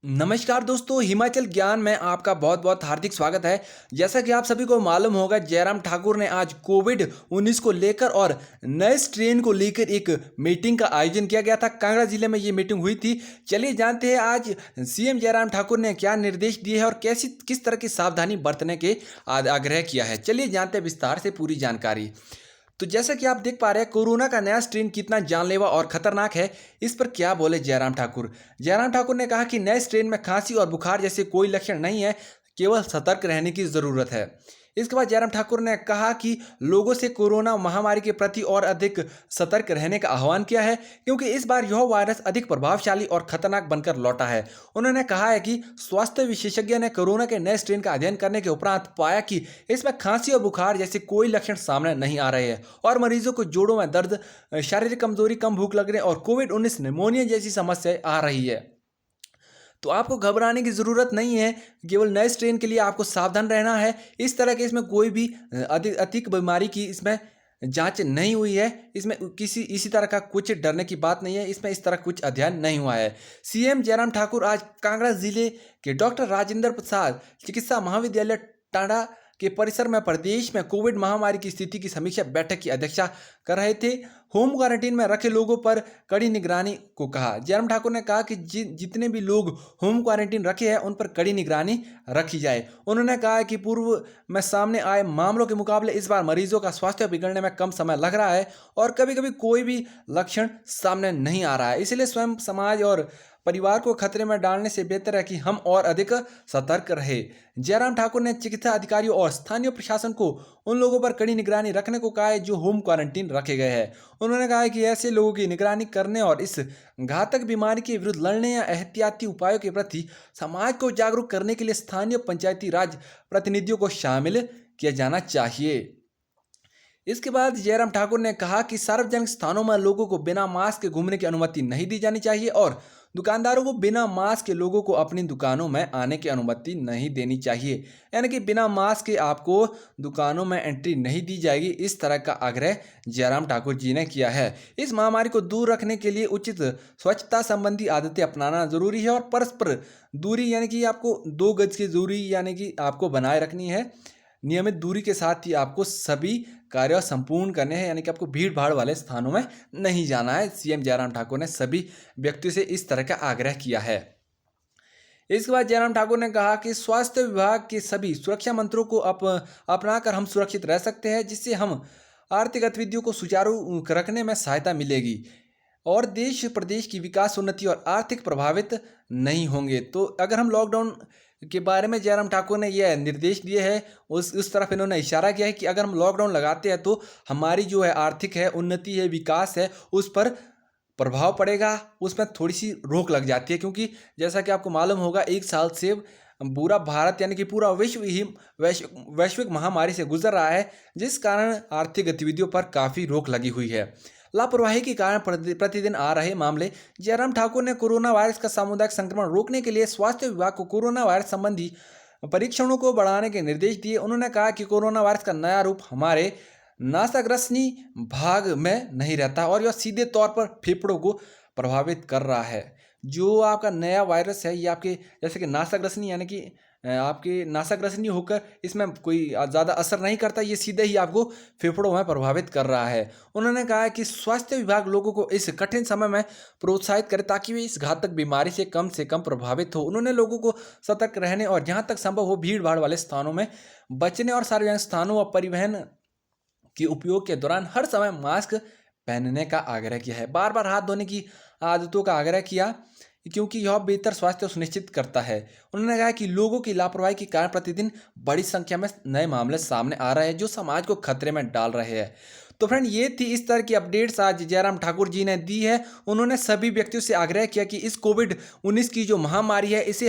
नमस्कार दोस्तों, हिमाचल ज्ञान में आपका बहुत बहुत हार्दिक स्वागत है। जैसा कि आप सभी को मालूम होगा, जयराम ठाकुर ने आज कोविड-19 को लेकर और नए स्ट्रेन को लेकर एक मीटिंग का आयोजन किया गया था। कांगड़ा जिले में ये मीटिंग हुई थी। चलिए जानते हैं आज सीएम जयराम ठाकुर ने क्या निर्देश दिए हैं और कैसी किस तरह की सावधानी बरतने के आग्रह किया है। चलिए जानते हैं विस्तार से पूरी जानकारी। तो जैसा कि आप देख पा रहे हैं, कोरोना का नया स्ट्रेन कितना जानलेवा और खतरनाक है, इस पर क्या बोले जयराम ठाकुर। जयराम ठाकुर ने कहा कि नए स्ट्रेन में खांसी और बुखार जैसे कोई लक्षण नहीं है, केवल सतर्क रहने की ज़रूरत है। इसके बाद जयराम ठाकुर ने कहा कि लोगों से कोरोना महामारी के प्रति और अधिक सतर्क रहने का आह्वान किया है, क्योंकि इस बार यह वायरस अधिक प्रभावशाली और खतरनाक बनकर लौटा है। उन्होंने कहा है कि स्वास्थ्य विशेषज्ञ ने कोरोना के नए स्ट्रेन का अध्ययन करने के उपरांत पाया कि इसमें खांसी और बुखार जैसे कोई लक्षण सामने नहीं आ रहे हैं और मरीजों को जोड़ों में दर्द, शारीरिक कमजोरी, कम भूख लगने और कोविड-19 निमोनिया जैसी समस्याएं आ रही है। तो आपको घबराने की ज़रूरत नहीं है, केवल नए स्ट्रेन के लिए आपको सावधान रहना है। इस तरह के इसमें कोई भी अधिक बीमारी की इसमें जांच नहीं हुई है। इसमें किसी इसी तरह का कुछ डरने की बात नहीं है। इसमें इस तरह कुछ अध्ययन नहीं हुआ है। सीएम जयराम ठाकुर आज कांगड़ा जिले के डॉक्टर राजेंद्र प्रसाद चिकित्सा महाविद्यालय टांडा के परिसर में प्रदेश में कोविड महामारी की स्थिति की समीक्षा बैठक की अध्यक्षता कर रहे थे। होम क्वारंटीन में रखे लोगों पर कड़ी निगरानी को कहा। जयराम ठाकुर ने कहा कि जितने भी लोग होम क्वारंटीन रखे हैं उन पर कड़ी निगरानी रखी जाए। उन्होंने कहा कि पूर्व में सामने आए मामलों के मुकाबले इस बार मरीजों का स्वास्थ्य बिगड़ने में कम समय लग रहा है और कभी कभी कोई भी लक्षण सामने नहीं आ रहा है। इसलिए स्वयं, समाज और परिवार को खतरे में डालने से बेहतर है कि हम और अधिक सतर्क रहे। जयराम ठाकुर ने चिकित्सा अधिकारियों और स्थानीय प्रशासन को उन लोगों पर कड़ी निगरानी रखने को कहा है जो होम क्वारंटीन रखे गए हैं। उन्होंने कहा है कि ऐसे लोगों की निगरानी करने और इस घातक बीमारी के विरुद्ध लड़ने या एहतियाती उपायों के प्रति समाज को जागरूक करने के लिए स्थानीय पंचायती राज प्रतिनिधियों को शामिल किया जाना चाहिए। इसके बाद जयराम ठाकुर ने कहा कि सार्वजनिक स्थानों में लोगों को बिना मास्क के घूमने की अनुमति नहीं दी जानी चाहिए और दुकानदारों को बिना मास्क के लोगों को अपनी दुकानों में आने की अनुमति नहीं देनी चाहिए। यानी कि बिना मास्क के आपको दुकानों में एंट्री नहीं दी जाएगी। इस तरह का आग्रह जयराम ठाकुर जी ने किया है। इस महामारी को दूर रखने के लिए उचित स्वच्छता संबंधी आदतें अपनाना जरूरी है और परस्पर दूरी यानी कि आपको 2 गज की दूरी यानी कि आपको बनाए रखनी है। नियमित दूरी के साथ ही आपको सभी कार्य संपूर्ण करने हैं, यानी कि आपको भीड़ भाड़ वाले स्थानों में नहीं जाना है। सीएम जयराम ठाकुर ने सभी व्यक्तियों से इस तरह का आग्रह किया है। इसके बाद जयराम ठाकुर ने कहा कि स्वास्थ्य विभाग के सभी सुरक्षा मंत्रों को अपनाकर हम सुरक्षित रह सकते हैं, जिससे हम आर्थिक गतिविधियों को सुचारू रखने में सहायता मिलेगी और देश प्रदेश की विकास, उन्नति और आर्थिक प्रभावित नहीं होंगे। तो अगर हम लॉकडाउन के बारे में जयराम ठाकुर ने यह निर्देश दिए हैं, उस तरफ इन्होंने इशारा किया है कि अगर हम लॉकडाउन लगाते हैं तो हमारी जो है आर्थिक है, उन्नति है, विकास है, उस पर प्रभाव पड़ेगा, उसमें थोड़ी सी रोक लग जाती है। क्योंकि जैसा कि आपको मालूम होगा, 1 साल से पूरा भारत यानी कि पूरा विश्व ही वैश्विक महामारी से गुजर रहा है, जिस कारण आर्थिक गतिविधियों पर काफ़ी रोक लगी हुई है। लापरवाही के कारण प्रतिदिन आ रहे मामले। जयराम ठाकुर ने कोरोना वायरस का सामुदायिक संक्रमण रोकने के लिए स्वास्थ्य विभाग को कोरोना वायरस संबंधी परीक्षणों को बढ़ाने के निर्देश दिए। उन्होंने कहा कि कोरोना वायरस का नया रूप हमारे नासाग्रसनी भाग में नहीं रहता और यह सीधे तौर पर फेफड़ों को प्रभावित कर रहा है। जो आपका नया वायरस है, ये आपके जैसे कि नासाग्रसनी यानी कि आपके नासाग्रसनी होकर इसमें कोई ज़्यादा असर नहीं करता, ये सीधे ही आपको फेफड़ों में प्रभावित कर रहा है। उन्होंने कहा कि स्वास्थ्य विभाग लोगों को इस कठिन समय में प्रोत्साहित करे ताकि वे इस घातक बीमारी से कम प्रभावित हो। उन्होंने लोगों को सतर्क रहने और जहाँ तक संभव हो भीड़ भाड़ वाले स्थानों में बचने और सार्वजनिक स्थानों व परिवहन के उपयोग के दौरान हर समय मास्क पहनने का आग्रह किया है। बार बार हाथ धोने की आदतों का आग्रह किया, क्योंकि यह बेहतर स्वास्थ्य सुनिश्चित करता है। उन्होंने कहा कि लोगों की लापरवाही के कारण प्रतिदिन बड़ी संख्या में नए मामले सामने आ रहे हैं जो समाज को खतरे में डाल रहे हैं। तो फ्रेंड, ये थी इस तरह की अपडेट्स आज जयराम ठाकुर जी ने दी है। उन्होंने सभी व्यक्तियों से आग्रह किया कि इस कोविड-19 की जो महामारी है, इससे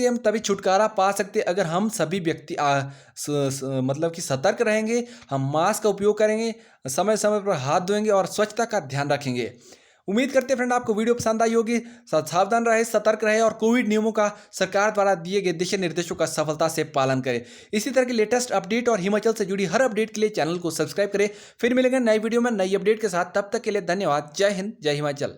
हम तभी छुटकारा पा सकते अगर हम सभी व्यक्ति मतलब कि सतर्क रहेंगे, हम मास्क का उपयोग करेंगे, समय समय पर हाथ धोएंगे और स्वच्छता का ध्यान रखेंगे। उम्मीद करते हैं फ्रेंड आपको वीडियो पसंद आई होगी। सावधान रहे, सतर्क रहे और कोविड नियमों का सरकार द्वारा दिए गए दिशा निर्देशों का सफलता से पालन करें। इसी तरह की लेटेस्ट अपडेट और हिमाचल से जुड़ी हर अपडेट के लिए चैनल को सब्सक्राइब करें। फिर मिलेंगे नई वीडियो में नई अपडेट के साथ। तब तक के लिए धन्यवाद। जय हिंद, जय हिमाचल।